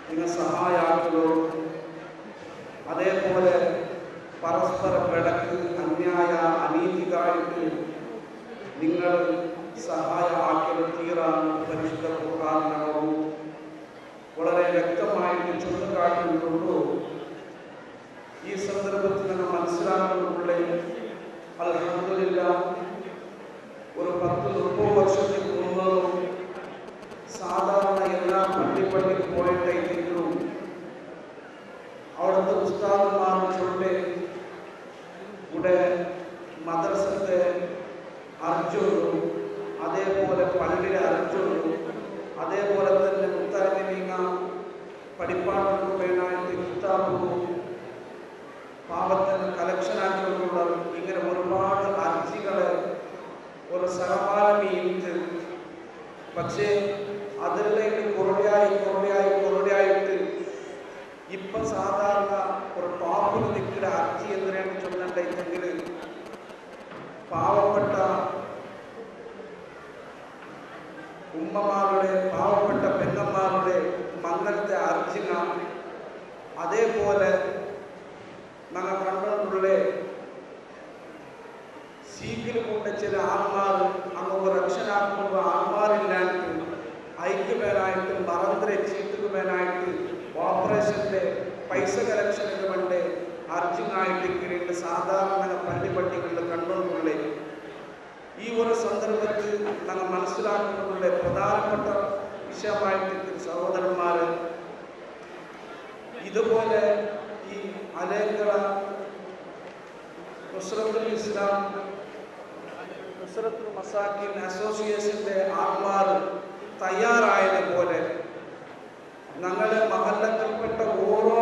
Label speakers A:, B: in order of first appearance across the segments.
A: നിങ്ങൾ സഹായാക്കളോട് അതേപോലെ പരസ്പര പിടക്ക് അന്യായ അനീതികായിട്ട് നിങ്ങൾ സഹായ ആക്കൽ തീരാൻ പരിശുദ്ധ ഖുർആനിനോട് വളരെ വ്യക്തമായിട്ട് ചുരുക്കാട്ടിയിട്ടുള്ളൂ. ഈ സന്ദർഭത്തിൽ നമ്മൾ മനസ്സിലാക്കുന്നുള്ള അൽഹംദുലില്ലാഹ് ഒരു 10-30 വർഷത്തിന് മുമ്പ് സാധാരണ എല്ലാ പള്ളിക്ക് പോയിട്ടെങ്കിലും അവിടുത്തെ ഉസ്താദുമാർ ചൊല്ലെ ഇവിടെ മദ്രസത്തെ അർജുനും അതേപോലെ പള്ളിയിലെ അർജുനും അതേപോലെ തന്നെ മുത്താലിമീങ്ങ പഠിപ്പാടൊക്കെ വേണമായിട്ട് കിതാബും പാപത്തിന് കളക്ഷനാക്കിയുള്ള ഇങ്ങനെ ഒരുപാട് അർജികളെ ഒരു സഹപാലമിയുണ്ട്. പക്ഷേ അതിലേക്ക് കുറവയായിട്ട് ഇപ്പം സാധാരണ ഒരു ടോപ്പിൽ നിൽക്കുന്ന അർജി എന്തിനാണ് ചൊല്ലുന്നുണ്ടെങ്കിൽ പാവപ്പെട്ട ഉമ്മമാരുടെ പാവപ്പെട്ട പെങ്ങന്മാരുടെ മംഗളത്തെ അർജിന അതേപോലെ ഞങ്ങൾ കണ്ടിട്ടുള്ള സീക്കിൽ കൊണ്ട ചില ആൾമാർ അങ്ങ് രക്ഷനാക്കുമ്പോൾ ആൾമാരില്ലാണ്ട് ഐക്യമേനായിട്ട് മറന്തര ചീട്ടുകുമേനായിട്ട് ഓപ്പറേഷൻ്റെ പൈസ കളക്ഷനൊക്കെ വേണ്ടി അർജുനായിട്ട് ഇങ്ങനെ സാധാരണ പള്ളികളിൽ കണ്ടുകൊണ്ടുള്ള ഈ ഒരു സന്ദർഭത്തിൽ ഞങ്ങൾ മനസ്സിലാക്കുന്നുള്ള പ്രധാനപ്പെട്ട വിഷയമായിട്ട് സഹോദരന്മാർ ഇതുപോലെ ഈ അലേഖര നുസ്രത്തുൽ ഇസ്ലാം നുസ്രത്തുൽ മസാക്കിൻ അസോസിയേഷൻ്റെ ആൾമാർ തയ്യാറായതുപോലെ ഞങ്ങളുടെ മഹല്ലത്തിൽപ്പെട്ട ഓരോ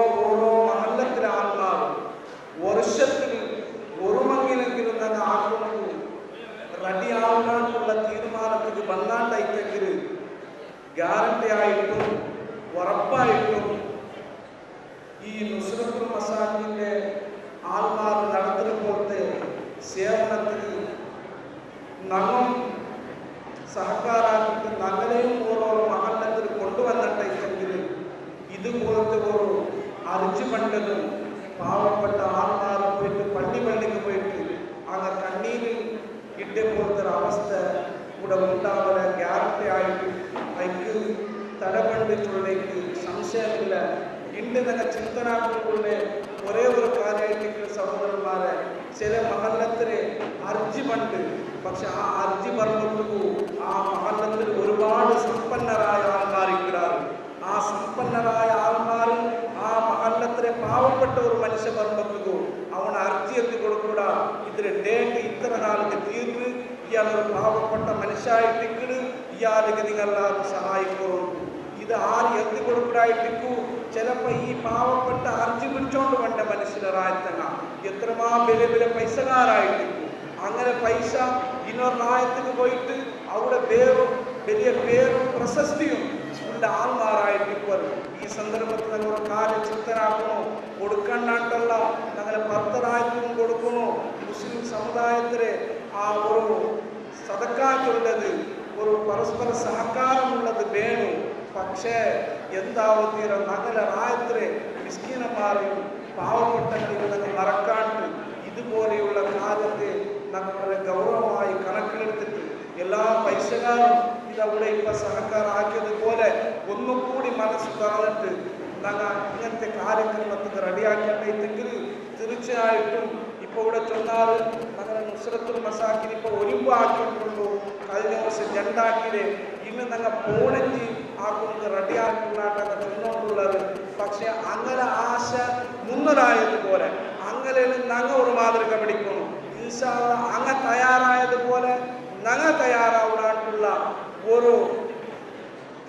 A: മഹല്ലത്തിലെ ആൾമാർ വർഷത്തിൽ ഒരുമെങ്കിലെങ്കിലും ഞങ്ങൾ ആക്കുന്നത് റെഡിയാവാനുള്ള തീരുമാനത്തിൽ വന്നാണ്ടായിട്ടെങ്കിൽ ഗ്യാരണ്ടി ആയിട്ടും ഉറപ്പായിട്ടും ഈ നുസ്രത്തുൽ മസാക്കിൻ്റെ ആൾമാർ നടത്തുന്ന പോലത്തെ സേവനത്തിൽ ഞങ്ങൾ സഹകാരാക്കിയിട്ട് ഞങ്ങളെയും ഓരോ മഹല്ലത്തിൽ കൊണ്ടുവന്നിട്ടെങ്കിൽ ഇതുപോലത്തെ ഒരു അർജി പണ്ടതും പാവപ്പെട്ട ആൾമാർ പോയിട്ട് പള്ളിക്ക് പോയിട്ട് അങ്ങ് കണ്ണീരിൽ ഇട്ടേപോലത്തെ ഒരു അവസ്ഥ ഇവിടെ ഉണ്ടാവുന്ന ഗ്യാരണ്ടി ആയിട്ട് അതിക്ക് തടപണ്ടിട്ടുള്ളേക്ക് സംശയമില്ല. ഇന്ന് തന്നെ ചിന്തനാക്കുള്ള ഒരേ ഒരു കാര്യമായിട്ട് സഹോദരന്മാരെ ചില മഹല്ലത്തിലെ അർജി പണ്ട് പക്ഷെ ആ അർജി പറഞ്ഞിട്ടു ആ മഹല്ലത്തിൽ ഒരുപാട് സമ്പന്നരായ ആൾമാർ ഇടാറ് ആ സമ്പന്നരായ ആൾമാർ ആ മഹല്ലത്തിലെ പാവപ്പെട്ട ഒരു മനുഷ്യ പറഞ്ഞിട്ടു അവൻ അർജി എത്തി കൊടുക്കൂട ഇതിലെ ഡേറ്റ് ഇത്ര നാൾക്ക് തീർന്ന് ഇയാളൊരു പാവപ്പെട്ട മനുഷ്യമായിട്ടിട്ട് ഇയാൾക്ക് നിങ്ങളെല്ലാവരും സഹായിക്കുള്ളൂ. ഇത് ആര് എത്തി കൊടുക്കൂടായിട്ടിക്കൂ ചിലപ്പോൾ ഈ പാവപ്പെട്ട അർജി പിടിച്ചോണ്ട് വേണ്ട മനുഷ്യരായത്തങ്ങ എത്രമാ വലിയ പൈസക്കാരായിട്ടിരിക്കും. അങ്ങനെ പൈസ ഇന്നൊരു റായത്തിന് പോയിട്ട് അവിടെ വലിയ പേരും പ്രശസ്തിയും ഉള്ള ആൾമാരായിട്ടിപ്പോൾ ഈ സന്ദർഭത്തിൽ ഞങ്ങൾ കാര്യം ചിത്തരാക്കണോ കൊടുക്കണ്ടല്ല ഞങ്ങളെ ഭർത്തരായത്തിനും കൊടുക്കണോ. മുസ്ലിം സമുദായത്തിലെ ആ ഒരു സദക്കാറ്റുള്ളത് ഒരു പരസ്പര സഹകാരമുള്ളത് വേണം. പക്ഷേ എന്താവും തീരം ഞങ്ങളെ റായത്തിലെ മിസ്കീനന്മാരെയും പാവപ്പെട്ടവരെയും ഞങ്ങൾ മറക്കാണ്ട് ഇതുപോലെയുള്ള കാര്യത്തെ ഞങ്ങളെ ഗൗരവമായി കണക്കിലെടുത്തിട്ട് എല്ലാ പൈസക്കാരും ഇതവിടെ ഇപ്പം സഹകാരാക്കിയതുപോലെ ഒന്നും കൂടി മനസ്സ് തുറന്നിട്ട് ഞങ്ങൾ ഇങ്ങനത്തെ കാര്യക്രമത്തിൽ റെഡിയാക്കേണ്ടെങ്കിൽ തീർച്ചയായിട്ടും ഇപ്പോൾ ഇവിടെ ചൊന്നാൽ ഞങ്ങൾ നുസ്രത്തുൽ മസാക്കിന് ഇപ്പോൾ ഒലിമ്പാക്കിയിട്ടുള്ളൂ. കഴിഞ്ഞ വർഷം രണ്ടാക്കിയില്ലേ ഇന്ന് ഞങ്ങൾ പോണറ്റി ആക്കുന്നത് റെഡിയാക്കുന്നാട്ടൊക്കെ ചൊന്നുകൊണ്ടുള്ളത്. പക്ഷെ അങ്ങനെ ആശ മുന്നരായതുപോലെ അങ്ങനെ ഞങ്ങൾ ഒരു മാതൃക പിടിക്കണം. ഇൻഷാ അല്ലാഹ് അങ്ങ് തയ്യാറായതുപോലെ ഞങ്ങൾ തയ്യാറാവാനുള്ള ഒരു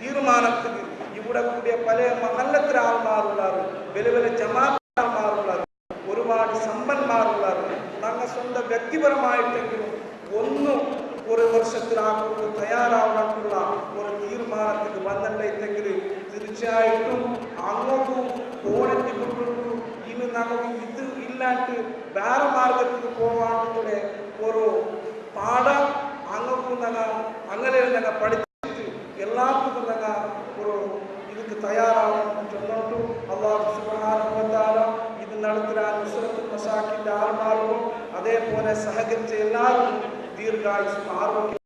A: തീരുമാനത്തിന് ഇവിടെ കൂടിയ പല മഹല്ലത്തിലെ ആൾമാരുള്ളത് വലിയ ജമാഅത്ത് ആൾമാരുള്ളത് ഒരുപാട് സമ്പന്മാരുള്ളത് ഞങ്ങൾ സ്വന്തം വ്യക്തിപരമായിട്ടെങ്കിലും ഒന്നും ഒരു വർഷത്തിലാക്കുക തയ്യാറാവാനുള്ള ഒരു തീരുമാനത്തിന് വന്നിട്ടെങ്കിൽ തീർച്ചയായിട്ടും അങ്ങോട്ടും പോണറ്റി കൊണ്ടുള്ളൂ. ഇനി നമുക്ക് ഇത് ഇല്ലാണ്ട് വേറെ മാർഗത്തിൽ പോകാനുള്ള ഒരു പാഠം അങ്ങോട്ടും ഞങ്ങൾ അങ്ങനെ ഞങ്ങൾ പഠിച്ചിട്ട് എല്ലാവർക്കും ഞങ്ങൾ ഒരു ಇದಕ್ಕೆ ತಯಾರಾಗണമെന്ന് ചൊല്ലിട്ടു അല്ലാഹു സുബ്ഹാനഹു വ തആല ഇത് നടത്താൻ നുസ്രത്തുൽ മസാകിന്റെ ആളുകളും അതേപോലെ സഹകരിച്ച എല്ലാവർക്കും ദീർഘായുസ്സും ആരോഗ്യവും